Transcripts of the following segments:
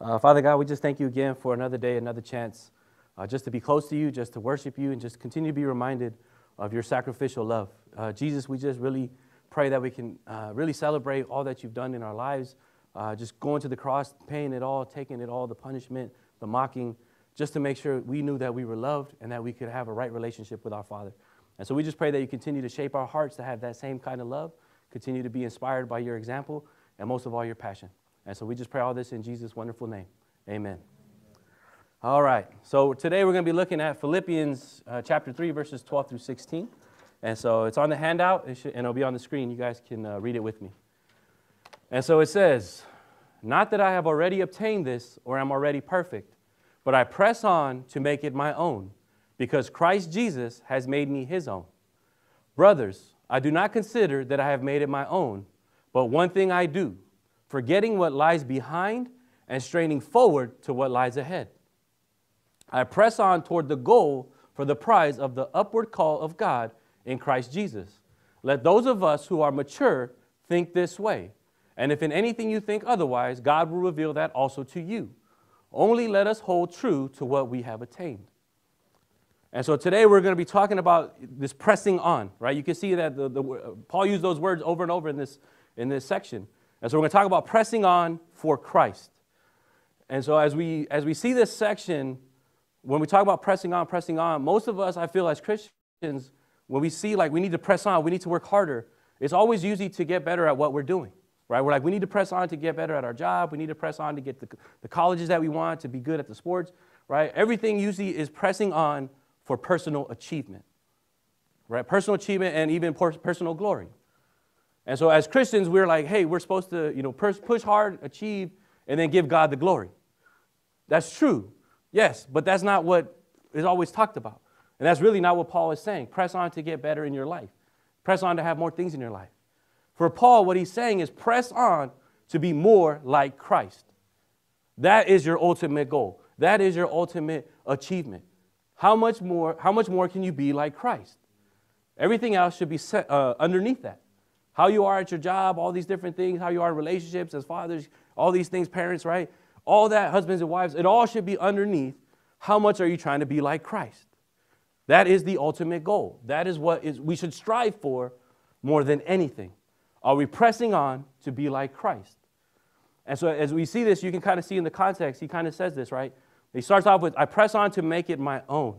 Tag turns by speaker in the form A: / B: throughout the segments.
A: Father God, we just thank you again for another day, another chance just to be close to you, just to worship you, and just continue to be reminded of your sacrificial love. Jesus, we just really pray that we can really celebrate all that you've done in our lives, just going to the cross, paying it all, taking it all, the punishment, the mocking, just to make sure we knew that we were loved and that we could have a right relationship with our Father. And so we just pray that you continue to shape our hearts to have that same kind of love, continue to be inspired by your example, and most of all, your passion. And so we just pray all this in Jesus' wonderful name. Amen. All right. So today we're going to be looking at Philippians chapter 3, verses 12 through 16. And so it's on the handout, and it'll be on the screen. You guys can read it with me. And so it says, "Not that I have already obtained this or am already perfect, but I press on to make it my own, because Christ Jesus has made me his own. Brothers, I do not consider that I have made it my own, but one thing I do, forgetting what lies behind and straining forward to what lies ahead. I press on toward the goal for the prize of the upward call of God in Christ Jesus. Let those of us who are mature think this way. And if in anything you think otherwise, God will reveal that also to you. Only let us hold true to what we have attained." And so today we're going to be talking about this pressing on, right? You can see that Paul used those words over and over in this section. And so we're going to talk about pressing on for Christ. And so as we see this section, when we talk about pressing on, most of us, I feel as Christians, when we see like we need to press on, we need to work harder, it's always usually to get better at what we're doing, right? We're like, we need to press on to get better at our job. We need to press on to get the colleges that we want, to be good at the sports, right? Everything usually is pressing on for personal achievement, right? Personal achievement and even personal glory. And so as Christians, we're like, hey, we're supposed to, push hard, achieve, and then give God the glory. That's true, yes, but that's not what is always talked about. And that's really not what Paul is saying. Press on to get better in your life. Press on to have more things in your life. For Paul, what he's saying is press on to be more like Christ. That is your ultimate goal. That is your ultimate achievement. How much more can you be like Christ? Everything else should be set underneath that. How you are at your job, all these different things, how you are in relationships as fathers, all these things, parents, right? All that, husbands and wives, it all should be underneath. How much are you trying to be like Christ? That is the ultimate goal. That is what we should strive for more than anything. Are we pressing on to be like Christ? And so as we see this, you can kind of see in the context, he kind of says this, right? He starts off with, I press on to make it my own.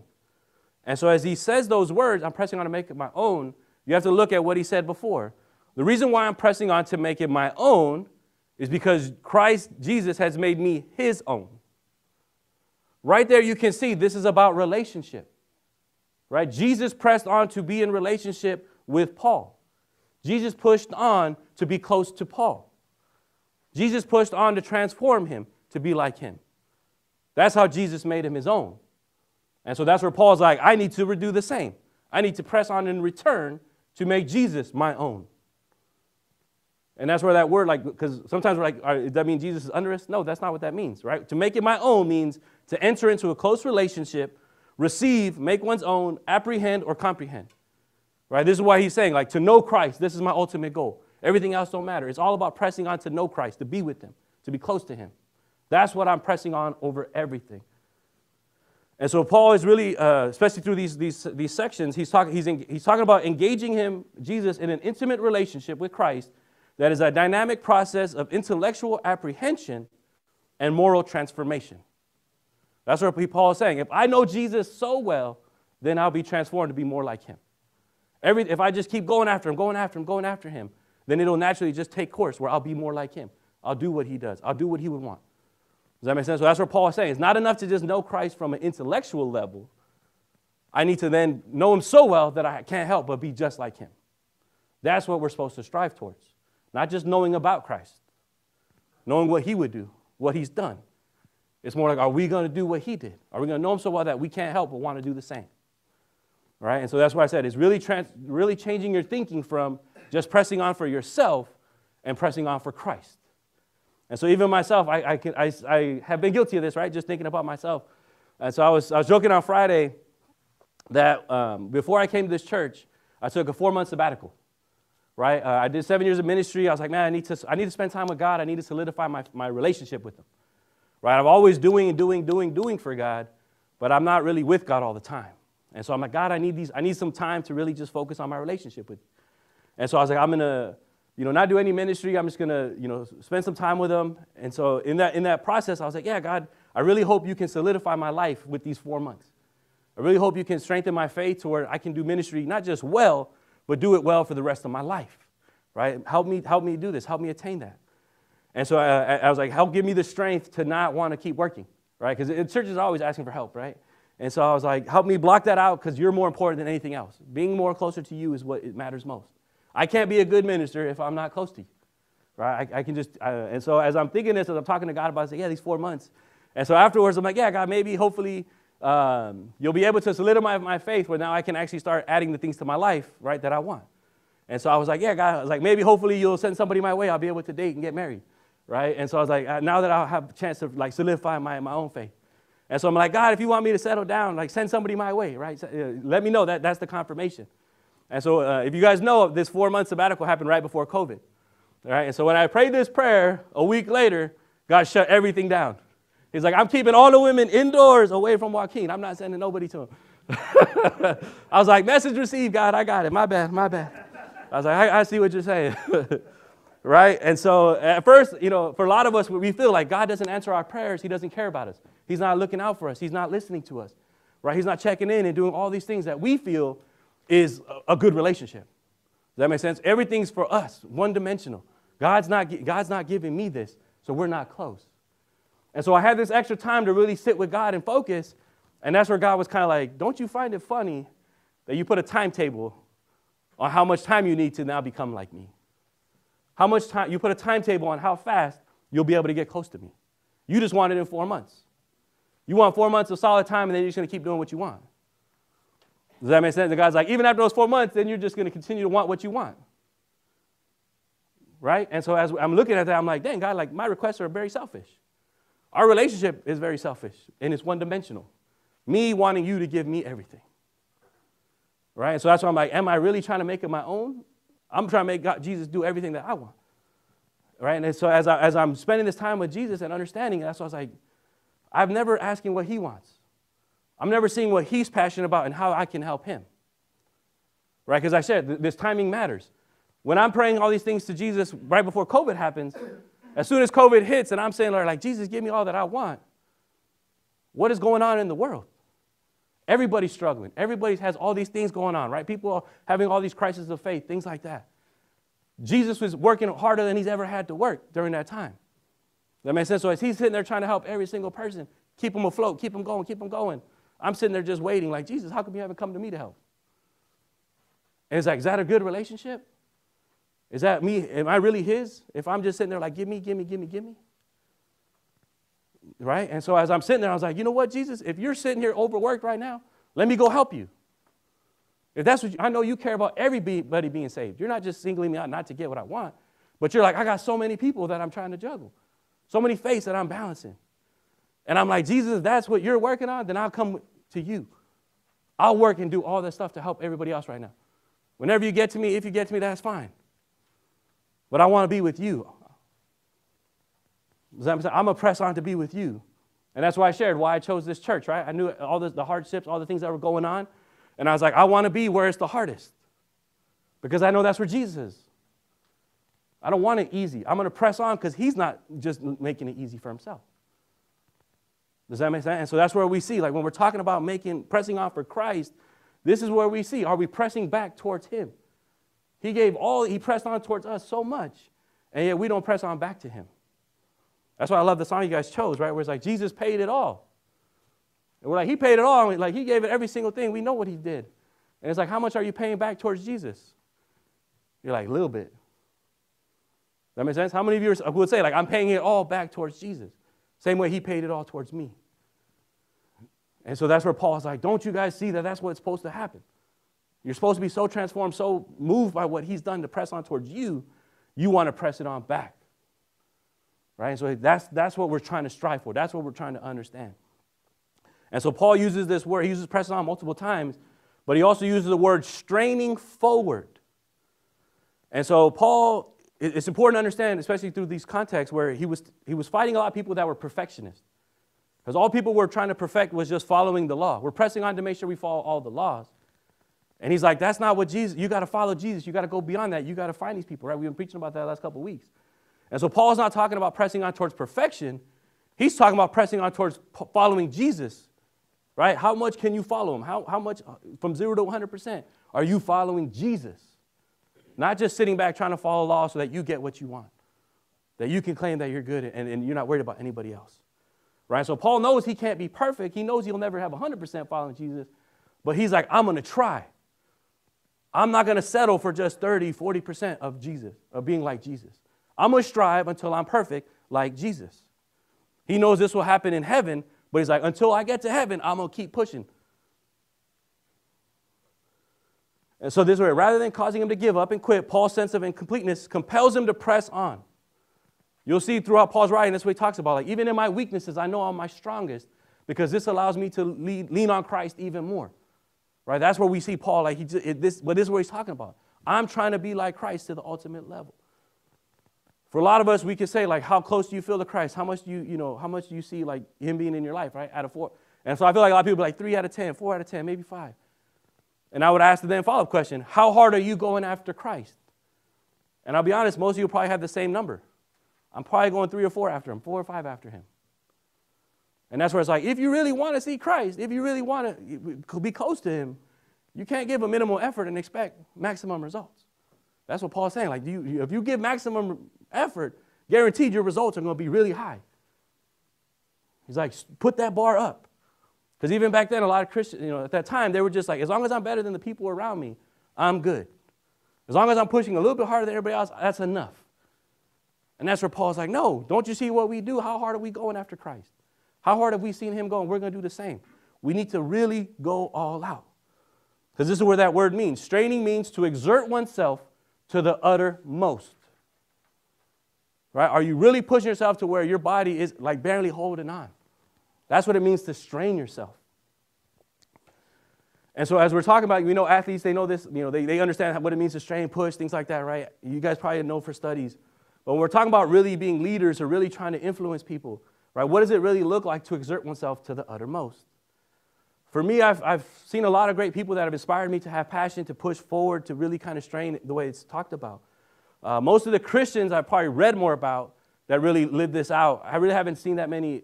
A: And so as he says those words, I'm pressing on to make it my own, you have to look at what he said before. The reason why I'm pressing on to make it my own is because Christ Jesus has made me his own. Right there you can see this is about relationship. Right? Jesus pressed on to be in relationship with Paul. Jesus pushed on to be close to Paul. Jesus pushed on to transform him to be like him. That's how Jesus made him his own. And so that's where Paul's like, I need to do the same. I need to press on in return to make Jesus my own. And that's where that word, like, because sometimes we're like, does that mean Jesus is under us? No, that's not what that means, right? To make it my own means to enter into a close relationship, receive, make one's own, apprehend, or comprehend. Right? This is why he's saying, like, to know Christ, this is my ultimate goal. Everything else don't matter. It's all about pressing on to know Christ, to be with him, to be close to him. That's what I'm pressing on over everything. And so Paul is really, especially through these sections, he's talking about engaging Jesus, in an intimate relationship with Christ that is a dynamic process of intellectual apprehension and moral transformation. That's what Paul is saying. If I know Jesus so well, then I'll be transformed to be more like him. If I just keep going after him, then it'll naturally just take course where I'll be more like him. I'll do what he does. I'll do what he would want. Does that make sense? So that's what Paul is saying. It's not enough to just know Christ from an intellectual level. I need to then know him so well that I can't help but be just like him. That's what we're supposed to strive towards. Not just knowing about Christ, knowing what he would do, what he's done. It's more like, are we going to do what he did? Are we going to know him so well that we can't help but want to do the same? Right? And so that's why I said it's really changing your thinking from just pressing on for yourself and pressing on for Christ. And so even myself, I have been guilty of this, right? Just thinking about myself. And so I was joking on Friday that before I came to this church, I took a 4-month sabbatical. Right? I did 7 years of ministry. I was like, man, I need to spend time with God. I need to solidify my relationship with him. right? I'm always doing and doing for God, but I'm not really with God all the time. And so I'm like, God, I need some time to really just focus on my relationship with you. And so I was like, I'm going to, not do any ministry. I'm just going to, spend some time with him. And so in that process, I was like, yeah, God, I really hope you can solidify my life with these 4 months. I really hope you can strengthen my faith to where I can do ministry, not just well, but do it well for the rest of my life, right? Help me do this. Help me attain that. And so I was like, help give me the strength to not want to keep working, right? Because the church is always asking for help, right? And so I was like, help me block that out because you're more important than anything else. Being more closer to you is what it matters most. I can't be a good minister if I'm not close to you, right? I can just, and so as I'm thinking this, as I'm talking to God about it, I say, yeah, these 4 months. And so afterwards, I'm like, yeah, God, maybe hopefully you'll be able to solidify my faith where now I can actually start adding the things to my life, right, that I want. And so I was like, yeah, God, I was like, maybe hopefully you'll send somebody my way. I'll be able to date and get married, right? And so I was like, now that I'll have a chance to like solidify my own faith. And so I'm like, God, if you want me to settle down, like send somebody my way, right? Let me know that's the confirmation. And so if you guys know, this 4-month sabbatical happened right before COVID, right? And so when I prayed this prayer, a week later, God shut everything down. He's like, I'm keeping all the women indoors away from Joaquin. I'm not sending nobody to him. I was like, message received, God, I got it. My bad. I was like, I see what you're saying. Right? And so at first, for a lot of us, we feel like God doesn't answer our prayers. He doesn't care about us. He's not looking out for us. He's not listening to us. Right? He's not checking in and doing all these things that we feel is a good relationship. Does that make sense? Everything's for us, one-dimensional. God's not giving me this, so we're not close. And so I had this extra time to really sit with God and focus, and that's where God was kind of like, don't you find it funny that you put a timetable on how much time you need to now become like me? How much time, you put a timetable on how fast you'll be able to get close to me. You just want it in 4 months. You want 4 months of solid time, and then you're just going to keep doing what you want. Does that make sense? The guy's like, even after those 4 months, then you're just going to continue to want what you want. Right? And so as I'm looking at that, I'm like, dang, God, like my requests are very selfish. Our relationship is very selfish, and it's one-dimensional. Me wanting you to give me everything. Right? And so that's why I'm like, am I really trying to make it my own? I'm trying to make Jesus do everything that I want. Right? And so as I'm spending this time with Jesus and understanding, that's why I was like, I'm never asking what he wants. I'm never seeing what he's passionate about and how I can help him. Right? Because I said, this timing matters. When I'm praying all these things to Jesus right before COVID happens, as soon as COVID hits and I'm saying, Lord, like, Jesus, give me all that I want, what is going on in the world? Everybody's struggling. Everybody has all these things going on, right? People are having all these crises of faith, things like that. Jesus was working harder than he's ever had to work during that time. That makes sense? So as he's sitting there trying to help every single person, keep them afloat, keep them going, I'm sitting there just waiting like, Jesus, how come you haven't come to me to help? And it's like, is that a good relationship? Is that me? Am I really his? If I'm just sitting there like, give me. Right? And so as I'm sitting there, I was like, you know what, Jesus? If you're sitting here overworked right now, let me go help you. If that's what I know you care about everybody being saved. You're not just singling me out not to get what I want, but you're like, I got so many people that I'm trying to juggle. So many faiths that I'm balancing. And I'm like, Jesus, if that's what you're working on, then I'll come to you. I'll work and do all that stuff to help everybody else right now. Whenever you get to me, if you get to me, that's fine. But I want to be with you. I'm going to press on to be with you. And that's why I shared why I chose this church, right? I knew all the hardships, all the things that were going on. And I was like, I want to be where it's the hardest. Because I know that's where Jesus is. I don't want it easy. I'm going to press on because he's not just making it easy for himself. Does that make sense? And so that's where we see, like when we're talking about pressing on for Christ, this is where we see, are we pressing back towards him? He pressed on towards us so much, and yet we don't press on back to him. That's why I love the song you guys chose, right? Where it's like, Jesus paid it all. And we're like, he paid it all. Like, he gave it every single thing. We know what he did. And it's like, how much are you paying back towards Jesus? You're like, a little bit. That makes sense? How many of you would say, like, I'm paying it all back towards Jesus? Same way he paid it all towards me. And so that's where Paul's like, don't you guys see that that's what's supposed to happen? You're supposed to be so transformed, so moved by what he's done to press on towards you, you want to press it on back. Right? So that's what we're trying to strive for. That's what we're trying to understand. And so Paul uses this word. He uses pressing on multiple times, but he also uses the word straining forward. And so Paul, it's important to understand, especially through these contexts where he was fighting a lot of people that were perfectionists. Because all people were trying to perfect was just following the law. We're pressing on to make sure we follow all the laws. And he's like, that's not what Jesus, you got to follow Jesus. You got to go beyond that. You got to find these people, right? We've been preaching about that the last couple of weeks. And so Paul's not talking about pressing on towards perfection. He's talking about pressing on towards following Jesus, right? How much can you follow him? How much, from 0 to 100%, are you following Jesus? Not just sitting back trying to follow law so that you get what you want, that you can claim that you're good and you're not worried about anybody else, right? So Paul knows he can't be perfect. He knows he'll never have 100% following Jesus, but he's like, I'm going to try. I'm not going to settle for just 30, 40% of Jesus, of being like Jesus. I'm going to strive until I'm perfect like Jesus. He knows this will happen in heaven, but he's like, until I get to heaven, I'm going to keep pushing. And so this way, rather than causing him to give up and quit, Paul's sense of incompleteness compels him to press on. You'll see throughout Paul's writing, that's what he talks about. Like, even in my weaknesses, I know I'm my strongest because this allows me to lean on Christ even more. Right? That's where we see Paul, like, this is what he's talking about. I'm trying to be like Christ to the ultimate level. For a lot of us, we can say, like, how close do you feel to Christ? How much do how much do you see, like, him being in your life, right? Out of 4. And so I feel like a lot of people are like 3 out of 10, 4 out of 10, maybe 5. And I would ask the then follow-up question, how hard are you going after Christ? And I'll be honest, most of you probably have the same number. I'm probably going 3 or 4 after him, 4 or 5 after him. And that's where it's like, if you really want to see Christ, if you really want to be close to him, you can't give a minimal effort and expect maximum results. That's what Paul's saying. Like, if you give maximum effort, guaranteed your results are going to be really high. He's like, put that bar up. Because even back then, a lot of Christians, at that time, they were just like, as long as I'm better than the people around me, I'm good. As long as I'm pushing a little bit harder than everybody else, that's enough. And that's where Paul's like, no, don't you see what we do? How hard are we going after Christ? How hard have we seen him go? And we're going to do the same. We need to really go all out. Because this is where that word means. Straining means to exert oneself to the uttermost. Right? Are you really pushing yourself to where your body is like barely holding on? That's what it means to strain yourself. And so as we're talking about, athletes, they know this, they understand what it means to strain, push, things like that, right? You guys probably know for studies. But when we're talking about really being leaders or really trying to influence people, right? What does it really look like to exert oneself to the uttermost? For me, I've seen a lot of great people that have inspired me to have passion, to push forward, to really kind of strain the way it's talked about. Most of the Christians I've probably read more about that really live this out, I really haven't seen that many.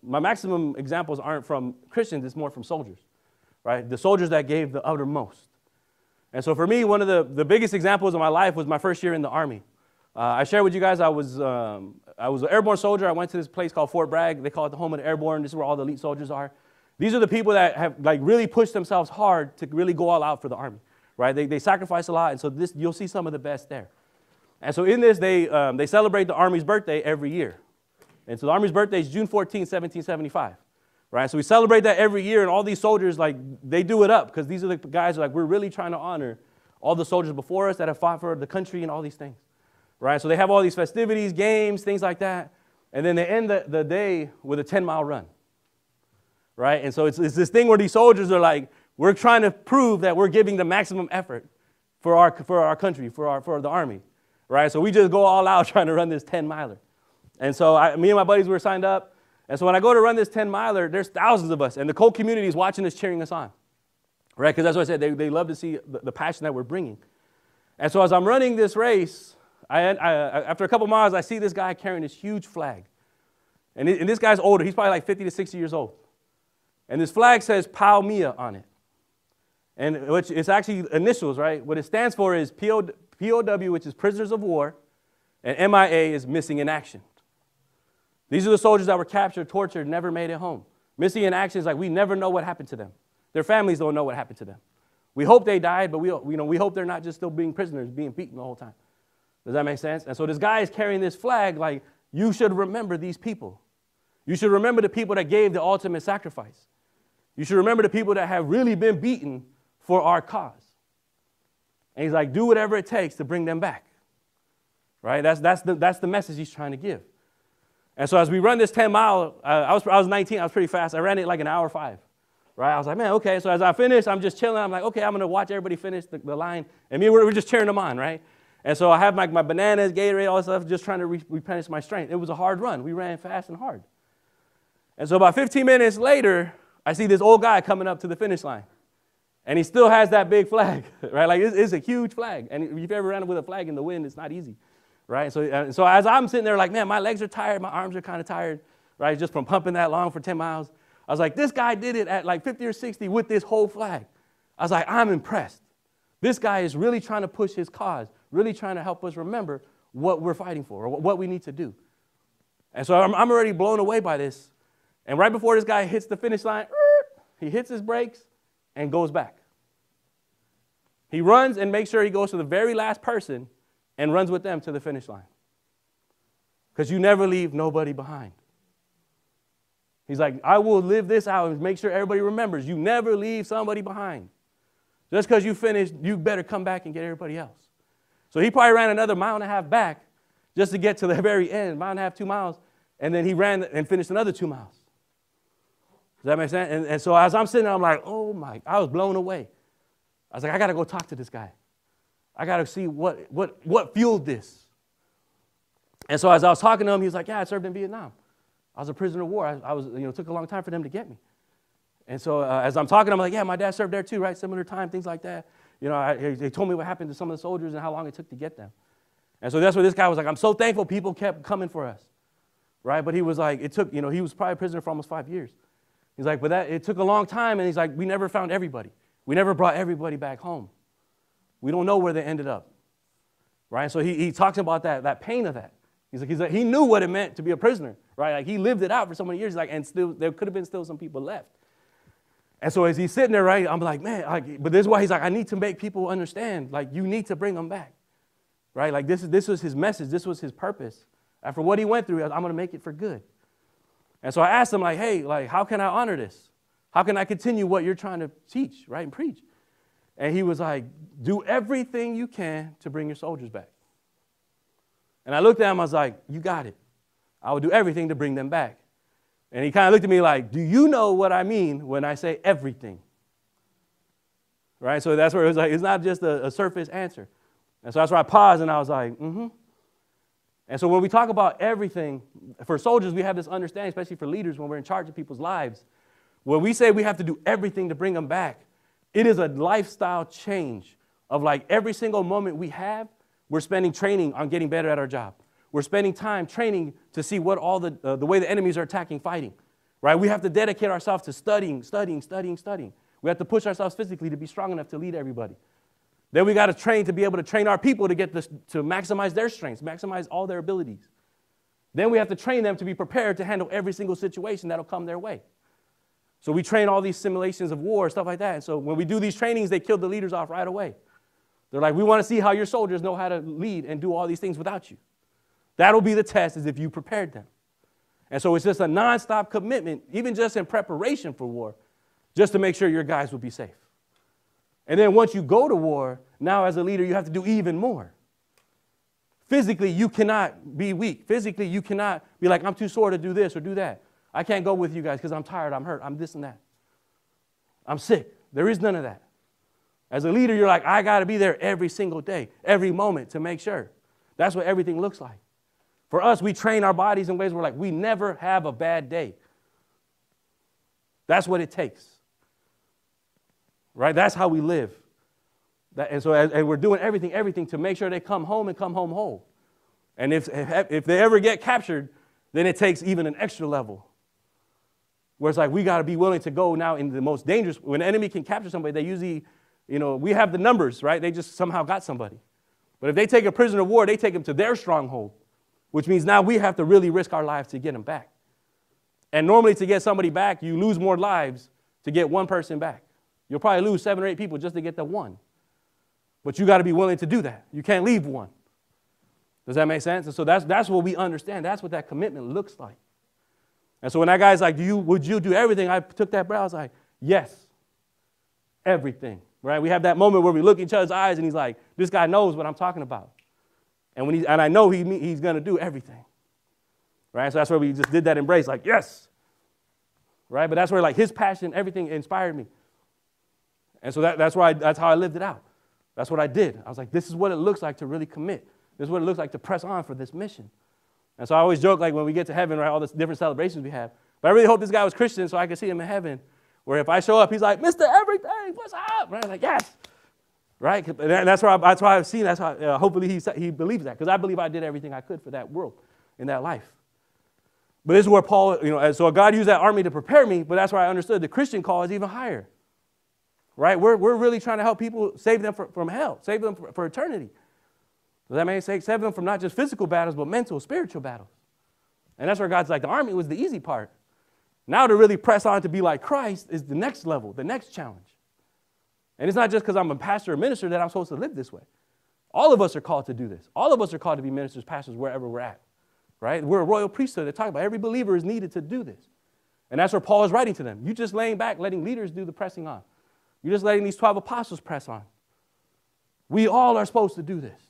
A: My maximum examples aren't from Christians, it's more from soldiers, right? The soldiers that gave the uttermost. And so for me, one of the biggest examples of my life was my first year in the Army. I shared with you guys I was an airborne soldier. I went to this place called Fort Bragg. They call it the home of the airborne. This is where all the elite soldiers are. These are the people that have really pushed themselves hard to really go all out for the Army, right? They sacrifice a lot, and so you'll see some of the best there. And so in this, they celebrate the Army's birthday every year. And so the Army's birthday is June 14, 1775, right? So we celebrate that every year, and all these soldiers, they do it up because these are the guys we're really trying to honor all the soldiers before us that have fought for the country and all these things, right? So they have all these festivities, games, things like that, and then they end the day with a 10-mile run. Right? And so it's this thing where these soldiers are like, we're trying to prove that we're giving the maximum effort for our country, for the Army. Right? So we just go all out trying to run this 10-miler. And so me and my buddies were signed up. And so when I go to run this 10-miler, there's thousands of us. And the whole community is watching us, cheering us on. Right? Because that's what I said. They love to see the passion that we're bringing. And so as I'm running this race, after a couple miles, I see this guy carrying this huge flag. And this guy's older. He's probably like 50 to 60 years old. And this flag says Pau Mia on it. And which it's actually initials, right? What it stands for is POW, which is prisoners of war, and MIA is missing in action. These are the soldiers that were captured, tortured, never made it home. Missing in action is like we never know what happened to them. Their families don't know what happened to them. We hope they died, but we hope they're not just still being prisoners, being beaten the whole time. Does that make sense? And so this guy is carrying this flag like, you should remember these people. You should remember the people that gave the ultimate sacrifice. You should remember the people that have really been beaten for our cause. And he's like, do whatever it takes to bring them back. Right? That's the message he's trying to give. And so as we run this 10-mile, I was 19, I was pretty fast. I ran it like an hour 5. Right? I was like, man, okay. So as I finished, I'm just chilling. I'm like, okay, I'm going to watch everybody finish the line. And me, we're just cheering them on, right? And so I have my bananas, Gatorade, all that stuff, just trying to replenish my strength. It was a hard run. We ran fast and hard. And so about 15 minutes later, I see this old guy coming up to the finish line. And he still has that big flag, right? Like it's a huge flag. And if you've ever ran with a flag in the wind, it's not easy, right? So as I'm sitting there like, man, my legs are tired, my arms are kind of tired, right? Just from pumping that long for 10 miles. I was like, this guy did it at like 50 or 60 with this whole flag. I was like, I'm impressed. This guy is really trying to push his cause, really trying to help us remember what we're fighting for or what we need to do. And so I'm already blown away by this. And right before this guy hits the finish line, he hits his brakes and goes back. He runs and makes sure he goes to the very last person and runs with them to the finish line. Because you never leave nobody behind. He's like, I will live this out and make sure everybody remembers. You never leave somebody behind. Just because you finished, you better come back and get everybody else. So he probably ran another 1.5 miles back just to get to the very end, 1.5 miles, 2 miles, and then he ran and finished another 2 miles. Does that make sense? And so as I'm sitting there, I'm like, oh my, I was blown away. I was like, I got to go talk to this guy. I got to see what fueled this. And so as I was talking to him, he was like, yeah, I served in Vietnam. I was a prisoner of war. I was, it took a long time for them to get me. And so as I'm talking, I'm like, yeah, my dad served there too, right? Similar time, things like that. They told me what happened to some of the soldiers and how long it took to get them. And so that's where this guy was like, I'm so thankful people kept coming for us, right? But he was like, it took, he was probably a prisoner for almost 5 years. He's like, but it took a long time, and he's like, we never found everybody. We never brought everybody back home. We don't know where they ended up, right? So he talks about that pain of that. He's like, he knew what it meant to be a prisoner, right? Like he lived it out for so many years, and still there could have been still some people left. And so as he's sitting there, right, I'm like, man, but this is why he's like, I need to make people understand, like you need to bring them back, right? Like this was his message, this was his purpose. After what he went through, I'm going to make it for good. And so I asked him, like, hey, like, how can I honor this? How can I continue what you're trying to teach, right, and preach? And he was like, do everything you can to bring your soldiers back. And I looked at him, I was like, you got it. I will do everything to bring them back. And he kind of looked at me like, do you know what I mean when I say everything? Right, so that's where it was like, it's not just a surface answer. And so that's where I paused and I was like, mm-hmm. And so when we talk about everything, for soldiers, we have this understanding, especially for leaders when we're in charge of people's lives. When we say we have to do everything to bring them back, it is a lifestyle change of like every single moment we have, we're spending training on getting better at our job. We're spending time training to see what all the way the enemies are attacking, fighting, right? We have to dedicate ourselves to studying. We have to push ourselves physically to be strong enough to lead everybody. Then we got to train to be able to train our people to to maximize their strengths, maximize all their abilities. Then we have to train them to be prepared to handle every single situation that'll come their way. So we train all these simulations of war, stuff like that. And so when we do these trainings, they kill the leaders off right away. They're like, we want to see how your soldiers know how to lead and do all these things without you. That'll be the test, is if you prepared them. And so it's just a nonstop commitment, even just in preparation for war, just to make sure your guys will be safe. And then once you go to war, now as a leader, you have to do even more. Physically, you cannot be weak. Physically, you cannot be like, I'm too sore to do this or do that. I can't go with you guys because I'm tired, I'm hurt, I'm this and that. I'm sick. There is none of that. As a leader, you're like, I got to be there every single day, every moment to make sure. That's what everything looks like. For us, we train our bodies in ways where like we never have a bad day. That's what it takes. Right? That's how we live. And so and we're doing everything to make sure they come home and come home whole. And if they ever get captured, then it takes even an extra level. Where it's like we got to be willing to go now in the most dangerous. When an enemy can capture somebody, they usually, we have the numbers, right? They just somehow got somebody. But if they take a prisoner of war, they take them to their stronghold, which means now we have to really risk our lives to get them back. And normally to get somebody back, you lose more lives to get one person back. You'll probably lose 7 or 8 people just to get the one. But you got to be willing to do that. You can't leave one. Does that make sense? And so that's what we understand. That's what that commitment looks like. And so when that guy's like, would you do everything? I took that breath. I was like, yes, everything. Right? We have that moment where we look in each other's eyes and he's like, this guy knows what I'm talking about. And I know he's going to do everything. Right? So that's where we just did that embrace, like, yes. Right? But that's where like his passion, everything inspired me. And so that's how I lived it out. That's what I did. I was like, this is what it looks like to really commit. This is what it looks like to press on for this mission. And so I always joke, like when we get to heaven, right, all the different celebrations we have, But I really hope this guy was Christian so I could see him in heaven, where if I show up, he's like, Mr. Everything, what's up? Right? Like, yes. Right? And that's why I've seen, that's how, hopefully he believes that, because I believe I did everything I could for that world, in that life. But this is where Paul, so God used that army to prepare me, but that's where I understood the Christian call is even higher. Right? We're really trying to help people, save them from hell, save them for eternity. Does that mean save them from not just physical battles, but mental, spiritual battles? And that's where God's like, the army was the easy part. Now to really press on to be like Christ is the next level, the next challenge. And it's not just because I'm a pastor or minister that I'm supposed to live this way. All of us are called to do this. All of us are called to be ministers, pastors, wherever we're at. Right? We're a royal priesthood that talk about every believer is needed to do this. And that's where Paul is writing to them. You just laying back, letting leaders do the pressing on. You're just letting these 12 apostles press on. We all are supposed to do this.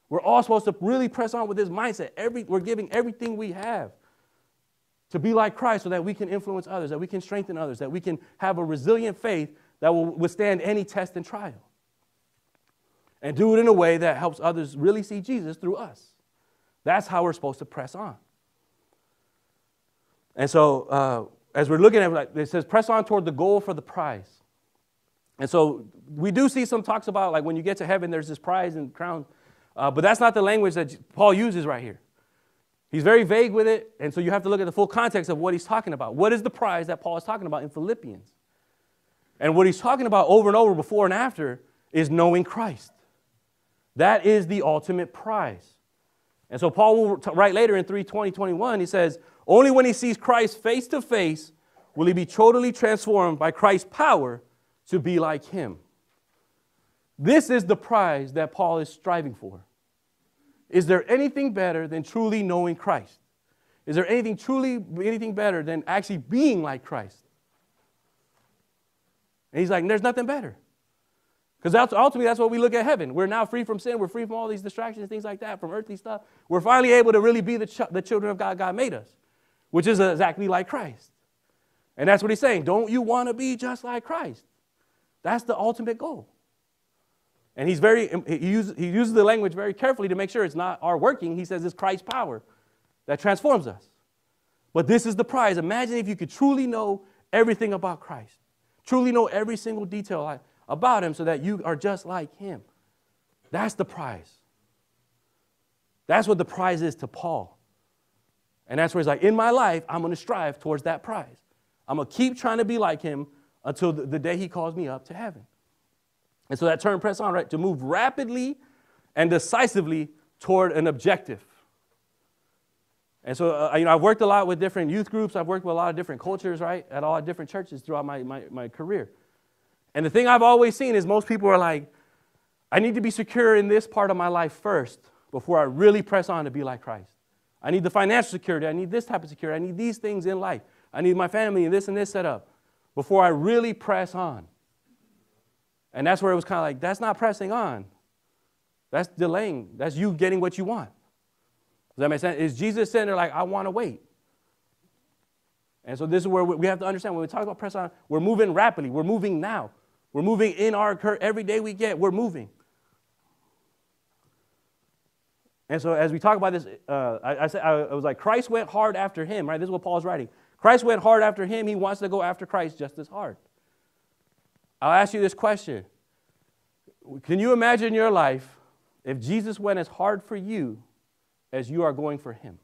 A: We're all supposed to really press on with this mindset. We're giving everything we have to be like Christ so that we can influence others, that we can strengthen others, that we can have a resilient faith that will withstand any test and trial. And do it in a way that helps others really see Jesus through us. That's how we're supposed to press on. And so as we're looking at it, it says press on toward the goal for the prize. And so we do see some talks about, like, when you get to heaven, there's this prize and crown. But that's not the language that Paul uses right here. He's very vague with it, and so you have to look at the full context of what he's talking about. What is the prize that Paul is talking about in Philippians? And what he's talking about over and over, before and after, is knowing Christ. That is the ultimate prize. And so Paul will write later in 3:20-21, he says, only when he sees Christ face to face will he be totally transformed by Christ's power to be like him. This is the prize that Paul is striving for. Is there anything better than truly knowing Christ? Is there anything better than actually being like Christ? And he's like, there's nothing better. Because ultimately, that's what we look at heaven. We're now free from sin. We're free from all these distractions, things like that, from earthly stuff. We're finally able to really be the children of God made us, which is exactly like Christ. And that's what he's saying. Don't you want to be just like Christ? That's the ultimate goal. And he uses the language very carefully to make sure it's not our working. He says it's Christ's power that transforms us. But this is the prize. Imagine if you could truly know everything about Christ, truly know every single detail about him so that you are just like him. That's the prize. That's what the prize is to Paul. And that's where he's like, in my life, I'm going to strive towards that prize. I'm going to keep trying to be like him until the day he calls me up to heaven. And so that term, press on, right, to move rapidly and decisively toward an objective. And so, I've worked a lot with different youth groups. I've worked with a lot of different cultures, right, at all different churches throughout my career. And the thing I've always seen is most people are like, I need to be secure in this part of my life first before I really press on to be like Christ. I need the financial security. I need this type of security. I need these things in life. I need my family and this set up before I really press on. And that's where it was kind of like, that's not pressing on. That's delaying. That's you getting what you want. Does that make sense? Is Jesus sitting there like, I want to wait? And so this is where we have to understand, when we talk about press on, we're moving rapidly. We're moving now. We're moving in every day we get, we're moving. And so as we talk about this, I was like, Christ went hard after him, right? This is what Paul's writing. Christ went hard after him. He wants to go after Christ just as hard. I'll ask you this question. Can you imagine your life if Jesus went as hard for you as you are going for him?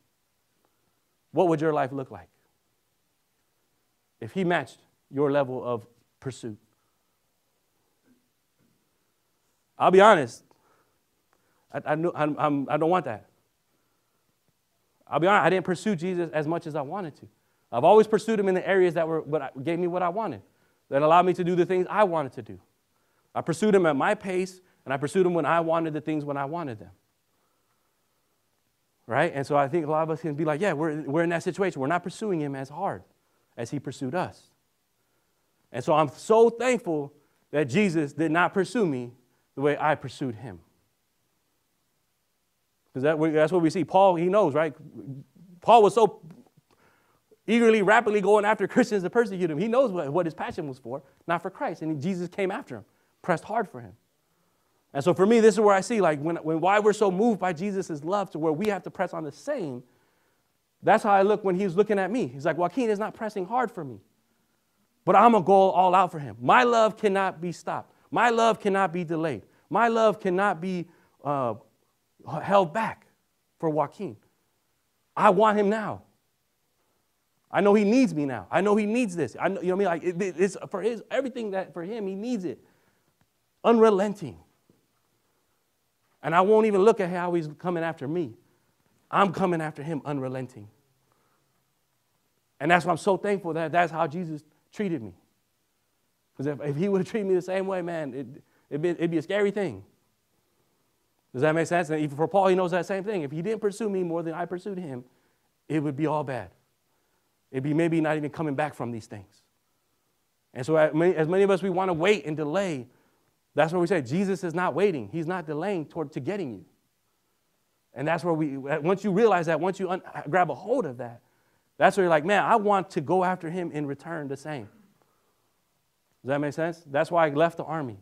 A: What would your life look like if he matched your level of pursuit? I'll be honest. I don't want that. I'll be honest. I didn't pursue Jesus as much as I wanted to. I've always pursued him in the areas that gave me what I wanted, that allowed me to do the things I wanted to do. I pursued him at my pace, and I pursued him when I wanted the things when I wanted them. Right? And so I think a lot of us can be like, yeah, we're in that situation. We're not pursuing him as hard as he pursued us. And so I'm so thankful that Jesus did not pursue me the way I pursued him. Because that's what we see. Paul, he knows, right? Paul was so eagerly, rapidly going after Christians to persecute him. He knows what his passion was for, not for Christ. And Jesus came after him, pressed hard for him. And so for me, this is where I see, like, why we're so moved by Jesus' love to where we have to press on the same. That's how I look when he was looking at me. He's like, Joaquin is not pressing hard for me, but I'm going to go all out for him. My love cannot be stopped. My love cannot be delayed. My love cannot be held back for Joaquin. I want him now. I know he needs me now. I know he needs this. I know, you know what I mean? Like it's for his everything that for him, he needs it. Unrelenting. And I won't even look at how he's coming after me. I'm coming after him unrelenting. And that's why I'm so thankful that that's how Jesus treated me. Because if he would have treated me the same way, man, it'd be a scary thing. Does that make sense? And even for Paul, he knows that same thing. If he didn't pursue me more than I pursued him, it would be all bad. It'd be maybe not even coming back from these things. And so as many of us, we want to wait and delay. That's where we say Jesus is not waiting. He's not delaying to getting you. And that's where once you realize that, once you grab a hold of that, that's where you're like, man, I want to go after him in return the same. Does that make sense? That's why I left the army.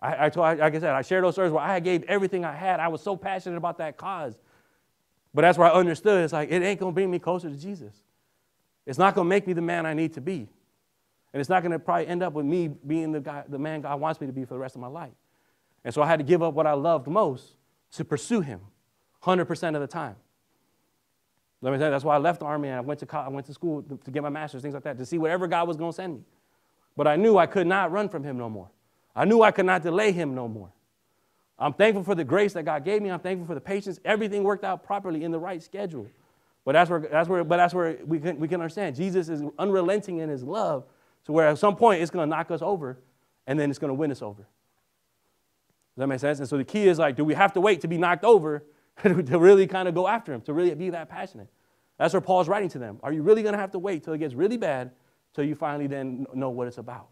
A: Like I said, I shared those stories where I gave everything I had. I was so passionate about that cause. But that's where I understood. It's like, it ain't going to bring me closer to Jesus. It's not going to make me the man I need to be. And it's not going to probably end up with me being the man God wants me to be for the rest of my life. And so I had to give up what I loved most to pursue him 100% of the time. Let me tell you, that's why I left the army and I went to school to get my master's, things like that, to see whatever God was going to send me. But I knew I could not run from him no more. I knew I could not delay him no more. I'm thankful for the grace that God gave me. I'm thankful for the patience. Everything worked out properly in the right schedule. But that's where we can understand. Jesus is unrelenting in his love, to where at some point it's going to knock us over, and then it's going to win us over. Does that make sense? And so the key is, like, do we have to wait to be knocked over to really kind of go after him, to really be that passionate? That's where Paul's writing to them. Are you really going to have to wait till it gets really bad, till you finally then know what it's about?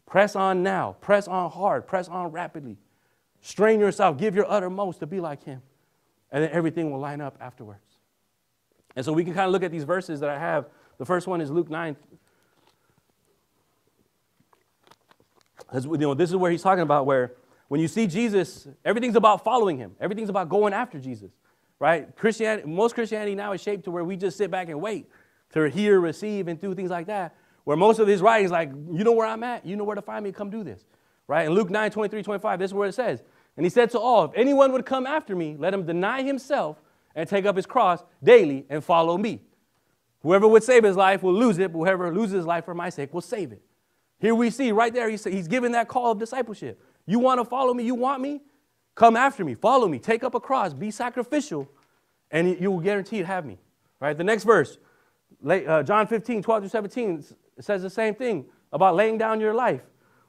A: Press on now. Press on hard. Press on rapidly. Strain yourself. Give your uttermost to be like him. And then everything will line up afterwards. And so we can kind of look at these verses that I have. The first one is Luke 9. This is where he's talking about where when you see Jesus, everything's about following him. Everything's about going after Jesus, right? Most Christianity now is shaped to where we just sit back and wait to hear, receive, and do things like that. Where most of his writings, like, you know where I'm at? You know where to find me? Come do this, right? In Luke 9, 23, 25, this is where it says, and he said to all, if anyone would come after me, let him deny himself and take up his cross daily and follow me. Whoever would save his life will lose it, but whoever loses his life for my sake will save it. Here we see right there, he's giving that call of discipleship. You want to follow me? You want me? Come after me. Follow me. Take up a cross. Be sacrificial, and you will guarantee to have me. Right? The next verse, John 15, 12 through 17, says the same thing about laying down your life.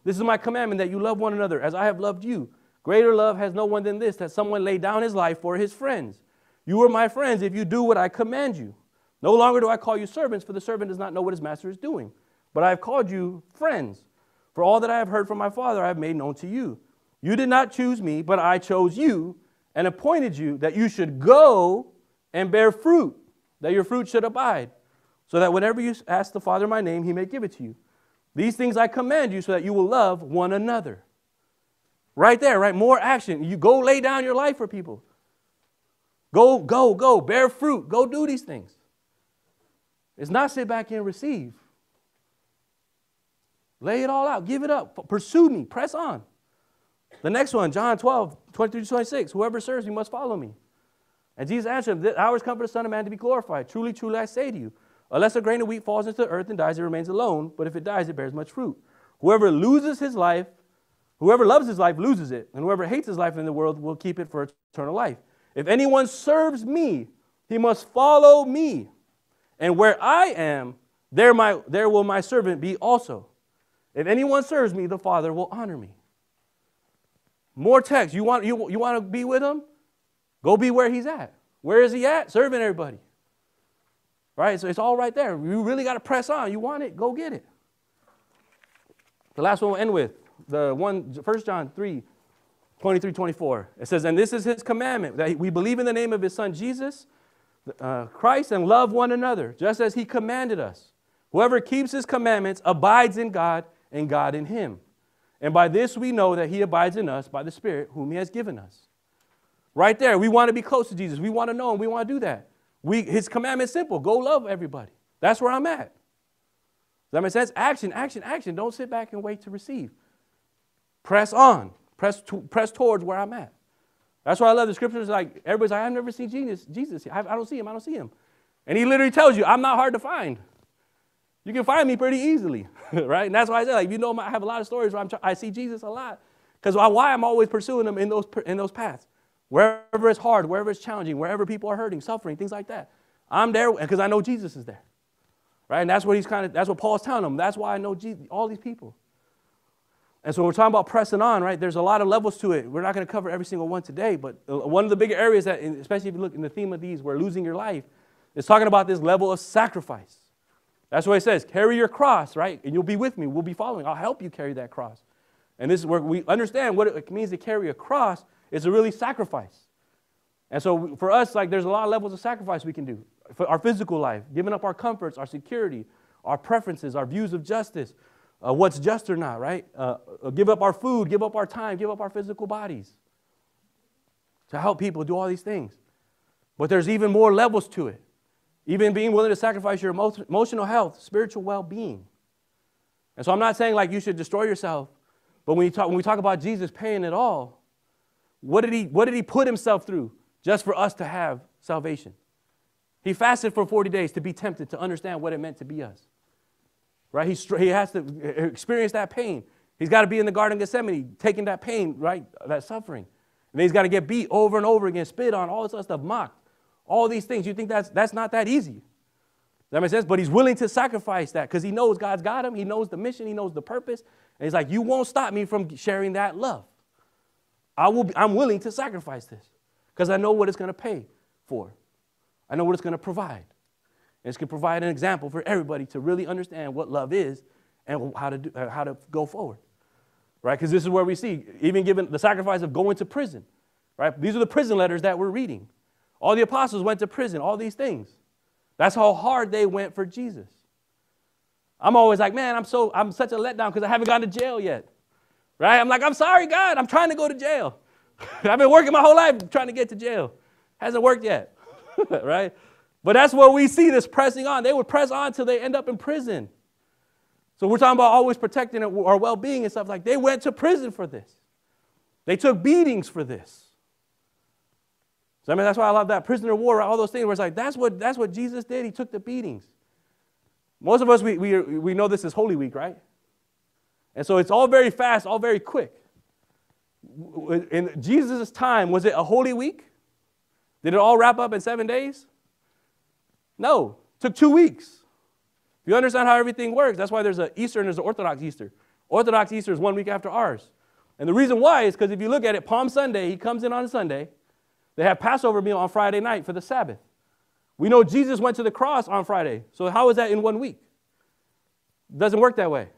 A: This is my commandment, that you love one another as I have loved you. Greater love has no one than this, that someone lay down his life for his friends. You are my friends if you do what I command you. No longer do I call you servants, for the servant does not know what his master is doing. But I have called you friends. For all that I have heard from my Father I have made known to you. You did not choose me, but I chose you and appointed you that you should go and bear fruit, that your fruit should abide, so that whenever you ask the Father in my name, he may give it to you. These things I command you so that you will love one another. Right there, right? More action. You go lay down your life for people. Go. Bear fruit. Go do these things. It's not sit back and receive. Lay it all out. Give it up. Pursue me. Press on. The next one, John 12, 23-26. Whoever serves me must follow me. And Jesus answered him, the hour has come for the Son of Man to be glorified. Truly, truly, I say to you, unless a grain of wheat falls into the earth and dies, it remains alone. But if it dies, it bears much fruit. Whoever loves his life, loses it. And whoever hates his life in the world will keep it for eternal life. If anyone serves me, he must follow me. And where I am, there will my servant be also. If anyone serves me, the Father will honor me. More text. You want to be with him? Go be where he's at. Where is he at? Serving everybody. Right? So it's all right there. You really got to press on. You want it? Go get it. The last one we'll end with. 1 John 3, 23, 24. It says, and this is his commandment, that we believe in the name of his Son Jesus Christ and love one another, just as he commanded us. Whoever keeps his commandments abides in God and God in him. And by this we know that he abides in us by the Spirit whom he has given us. Right there, we want to be close to Jesus. We want to know him. We want to do that. His commandment is simple. Go love everybody. That's where I'm at. Does that make sense? Action, action, action. Don't sit back and wait to receive. Press on. Press towards where I'm at. That's why I love the scriptures. Like, everybody's like, I've never seen Jesus. I don't see him. I don't see him. And he literally tells you, I'm not hard to find. You can find me pretty easily, right? And that's why I said, like, I have a lot of stories where I see Jesus a lot. Because why I'm always pursuing him in those paths. Wherever it's hard, wherever it's challenging, wherever people are hurting, suffering, things like that. I'm there because I know Jesus is there. Right? And that's what Paul's telling them. That's why I know all these people. And so we're talking about pressing on, right? There's a lot of levels to it. We're not going to cover every single one today, but one of the bigger areas that, especially if you look in the theme of these, where losing your life, is talking about this level of sacrifice. That's what it says. Carry your cross, right? And you'll be with me. We'll be following. I'll help you carry that cross. And this is where we understand what it means to carry a cross is to really sacrifice. And so for us, like, there's a lot of levels of sacrifice we can do. For our physical life, giving up our comforts, our security, our preferences, our views of justice, what's just or not, right? Give up our food, give up our time, give up our physical bodies to help people do all these things. But there's even more levels to it. Even being willing to sacrifice your emotional health, spiritual well-being. And so I'm not saying like you should destroy yourself, but when we talk about Jesus paying it all, what did he put himself through just for us to have salvation? He fasted for 40 days to be tempted, to understand what it meant to be us. Right? He has to experience that pain. He's got to be in the Garden of Gethsemane, taking that pain, right, that suffering. And then he's got to get beat over and over again, spit on, all this other stuff, mocked. All these things. You think that's not that easy. Does that make sense? But he's willing to sacrifice that because he knows God's got him. He knows the mission. He knows the purpose. And he's like, you won't stop me from sharing that love. I'm willing to sacrifice this because I know what it's going to pay for. I know what it's going to provide. And it's going to provide an example for everybody to really understand what love is and how to go forward. Right? Because this is where we see, even given the sacrifice of going to prison. Right? These are the prison letters that we're reading. All the apostles went to prison, all these things. That's how hard they went for Jesus. I'm always like, man, I'm such a letdown because I haven't gone to jail yet. Right? I'm like, I'm sorry, God, I'm trying to go to jail. I've been working my whole life trying to get to jail. Hasn't worked yet. Right? But that's where we see this pressing on. They would press on till they end up in prison. So we're talking about always protecting our well-being and stuff like that. They went to prison for this. They took beatings for this. So, I mean, that's why I love that prisoner of war, all those things where it's like, that's what Jesus did. He took the beatings. Most of us, we know this is Holy Week, right? And so it's all very fast, all very quick. In Jesus' time, was it a Holy Week? Did it all wrap up in 7 days? No. It took 2 weeks. If you understand how everything works, that's why there's an Easter and there's an Orthodox Easter. Orthodox Easter is 1 week after ours. And the reason why is because if you look at it, Palm Sunday, he comes in on a Sunday. They have Passover meal on Friday night for the Sabbath. We know Jesus went to the cross on Friday. So how is that in 1 week? It doesn't work that way.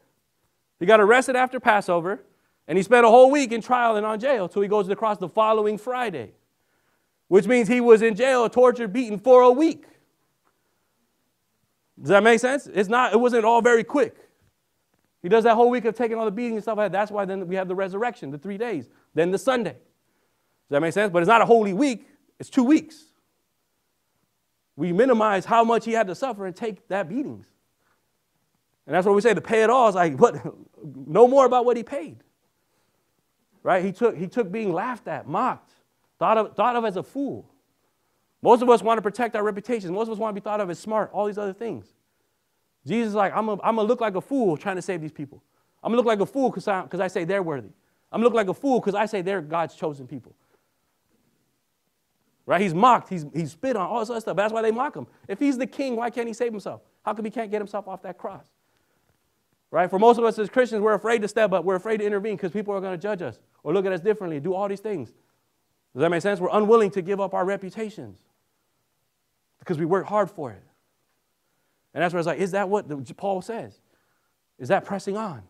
A: He got arrested after Passover, and he spent a whole week in trial and on jail until he goes to the cross the following Friday, which means he was in jail, tortured, beaten for a week. Does that make sense? It wasn't all very quick. He does that whole week of taking all the beatings and stuff like that. That's why then we have the resurrection, the 3 days, then the Sunday. Does that make sense? But it's not a Holy Week. It's 2 weeks. We minimize how much he had to suffer and take that beatings. And that's what we say, to pay it all is like, what? No more about what he paid. Right? He took being laughed at, mocked, thought of as a fool. Most of us want to protect our reputations. Most of us want to be thought of as smart, all these other things. Jesus is like, I'm going to look like a fool trying to save these people. I'm going to look like a fool because I say they're worthy. I'm going to look like a fool because I say they're God's chosen people. Right? He's mocked. He's spit on, all this other stuff. That's why they mock him. If he's the king, why can't he save himself? How come he can't get himself off that cross? Right? For most of us as Christians, we're afraid to step up. We're afraid to intervene because people are going to judge us or look at us differently, do all these things. Does that make sense? We're unwilling to give up our reputations because we work hard for it. And that's where it's like, is that what Paul says? Is that pressing on?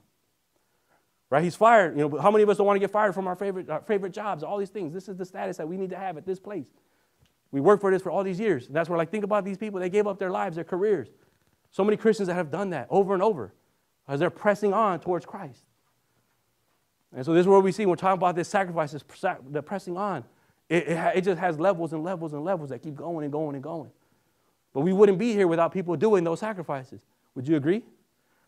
A: Right? He's fired. You know, how many of us don't want to get fired from our favorite jobs, all these things? This is the status that we need to have at this place. We worked for this for all these years. And that's where, like, think about these people. They gave up their lives, their careers. So many Christians that have done that over and over as they're pressing on towards Christ. And so this is where we see when we're talking about this sacrifice, the pressing on. It just has levels and levels and levels that keep going and going and going. But we wouldn't be here without people doing those sacrifices. Would you agree?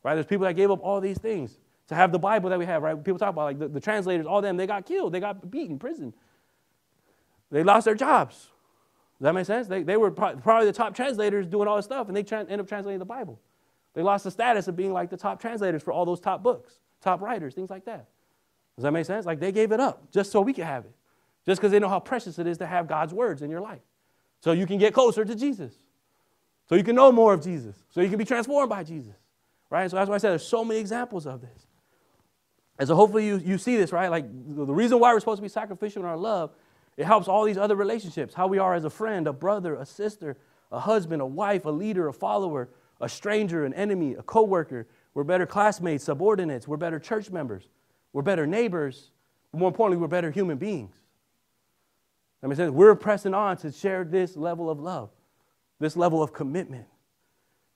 A: Right? There's people that gave up all these things to have the Bible that we have, right? People talk about like the translators, all them, they got killed. They got beaten in prison. They lost their jobs. Does that make sense? They were probably the top translators doing all this stuff, and they end up translating the Bible. They lost the status of being like the top translators for all those top books, top writers, things like that. Does that make sense? Like they gave it up just so we can have it. Just because they know how precious it is to have God's words in your life. So you can get closer to Jesus. So you can know more of Jesus. So you can be transformed by Jesus. Right? So that's why I said there's so many examples of this. And so hopefully you see this, right? Like the reason why we're supposed to be sacrificial in our love, it helps all these other relationships. How we are as a friend, a brother, a sister, a husband, a wife, a leader, a follower, a stranger, an enemy, a coworker. We're better classmates, subordinates. We're better church members. We're better neighbors. But more importantly, we're better human beings. That makes sense? We're pressing on to share this level of love, this level of commitment.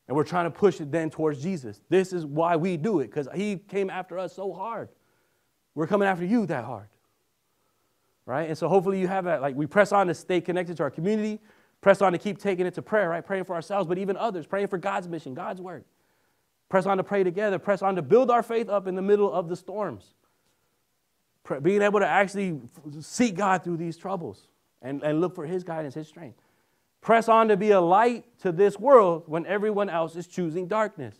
A: And we're trying to push it then towards Jesus. This is why we do it, because he came after us so hard. We're coming after you that hard. Right? And so hopefully you have that. Like we press on to stay connected to our community, press on to keep taking it to prayer, right? Praying for ourselves, but even others, praying for God's mission, God's work. Press on to pray together, press on to build our faith up in the middle of the storms. Being able to actually seek God through these troubles and look for his guidance, his strength. Press on to be a light to this world when everyone else is choosing darkness.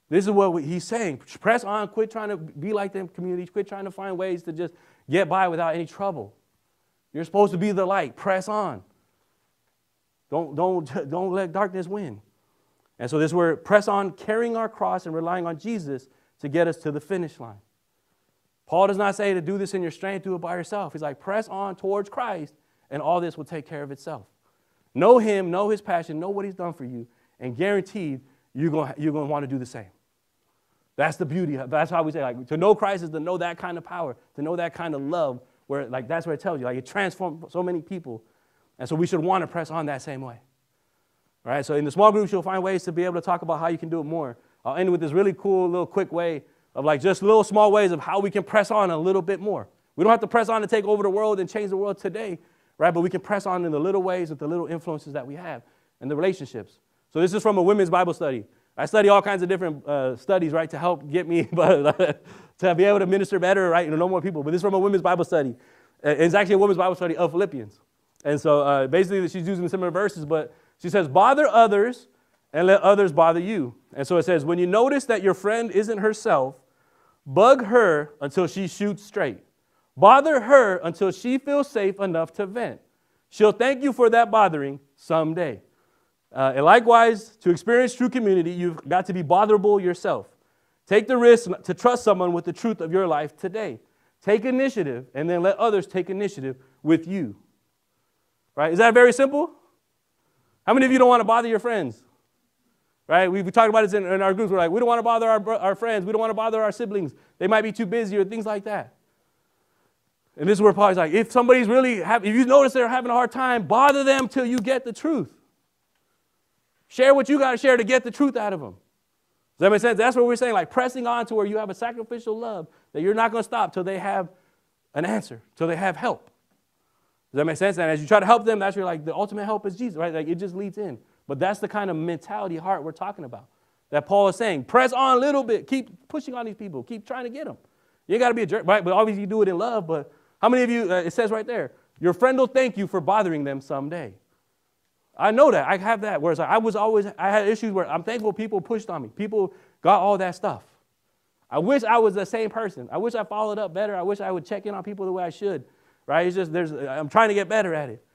A: This is what he's saying. Press on, quit trying to be like them communities, quit trying to find ways to just get by without any trouble. You're supposed to be the light. Press on. Don't let darkness win. And so this word, press on, carrying our cross and relying on Jesus to get us to the finish line. Paul does not say to do this in your strength, do it by yourself. He's like, press on towards Christ, and all this will take care of itself. Know him, know his passion, know what he's done for you, and guaranteed you're going to want to do the same. That's the beauty. That's how we say, like, to know Christ is to know that kind of power, to know that kind of love, where, like, that's what it tells you. Like, it transformed so many people. And so we should want to press on that same way. All right, so in the small groups, you'll find ways to be able to talk about how you can do it more. I'll end with this really cool little quick way of like just little small ways of how we can press on a little bit more. We don't have to press on to take over the world and change the world today, right? But we can press on in the little ways with the little influences that we have and the relationships. So this is from a women's Bible study. I study all kinds of different studies, right, to help get me to be able to minister better, right, and know more people. But this is from a women's Bible study. It's actually a women's Bible study of Philippians. And so basically she's using similar verses, but she says, bother others and let others bother you. And so it says, when you notice that your friend isn't herself, bug her until she shoots straight. Bother her until she feels safe enough to vent. She'll thank you for that bothering someday. And likewise, to experience true community, you've got to be botherable yourself. Take the risk to trust someone with the truth of your life today. Take initiative, and then let others take initiative with you. Right? Is that very simple? How many of you don't want to bother your friends? Right? We talked about this in our groups. We're like, we don't want to bother our friends. We don't want to bother our siblings. They might be too busy or things like that. And this is where Paul's like, if somebody's really, if you notice they're having a hard time, bother them till you get the truth. Share what you got to share to get the truth out of them. Does that make sense? That's what we're saying, like pressing on to where you have a sacrificial love that you're not going to stop till they have an answer, till they have help. Does that make sense? And as you try to help them, that's where like the ultimate help is Jesus, right? Like it just leads in. But that's the kind of mentality, heart we're talking about. That Paul is saying, press on a little bit. Keep pushing on these people. Keep trying to get them. You ain't got to be a jerk, right? But obviously you do it in love. But how many of you, it says right there, your friend will thank you for bothering them someday. I know that. I have that. Whereas I had issues where I'm thankful people pushed on me. People got all that stuff. I wish I was the same person. I wish I followed up better. I wish I would check in on people the way I should. Right? It's just, I'm trying to get better at it.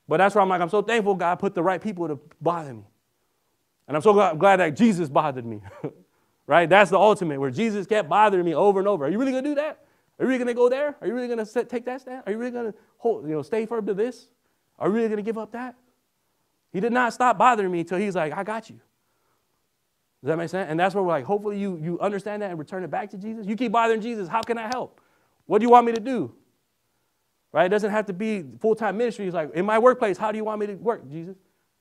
A: But that's why I'm like, I'm so thankful God put the right people to bother me. And I'm so glad that Jesus bothered me. Right? That's the ultimate, where Jesus kept bothering me over and over. Are you really going to do that? Are you really going to go there? Are you really going to take that stand? Are you really going to stay firm to this? Are you really going to give up that? He did not stop bothering me until he's like, I got you. Does that make sense? And that's where we're like, hopefully you understand that and return it back to Jesus. You keep bothering Jesus. How can I help? What do you want me to do? Right? It doesn't have to be full-time ministry. It's like, in my workplace, how do you want me to work, Jesus?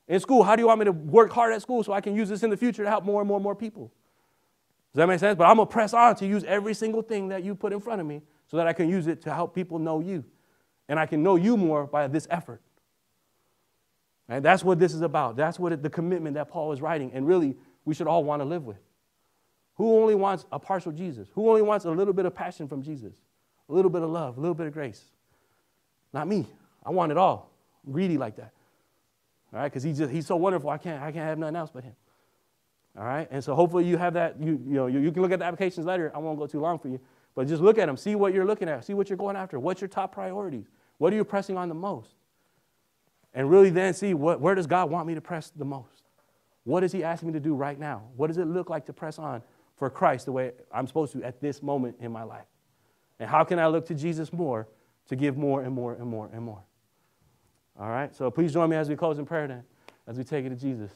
A: In school, how do you want me to work hard at school so I can use this in the future to help more and more and more people? Does that make sense? But I'm going to press on to use every single thing that you put in front of me so that I can use it to help people know you. And I can know you more by this effort. And that's what this is about. That's what the commitment that Paul is writing. And really, we should all want to live with. Who only wants a partial Jesus? Who only wants a little bit of passion from Jesus? A little bit of love, a little bit of grace? Not me. I want it all. I'm greedy like that. All right, because he's so wonderful. I can't have nothing else but him. All right, and so hopefully you have that. You can look at the applications later. I won't go too long for you, but just look at them. See what you're looking at. See what you're going after. What's your top priorities? What are you pressing on the most? And really then see where does God want me to press the most? What is he asking me to do right now? What does it look like to press on for Christ the way I'm supposed to at this moment in my life? And how can I look to Jesus more to give more and more and more and more? All right, so please join me as we close in prayer then, as we take it to Jesus.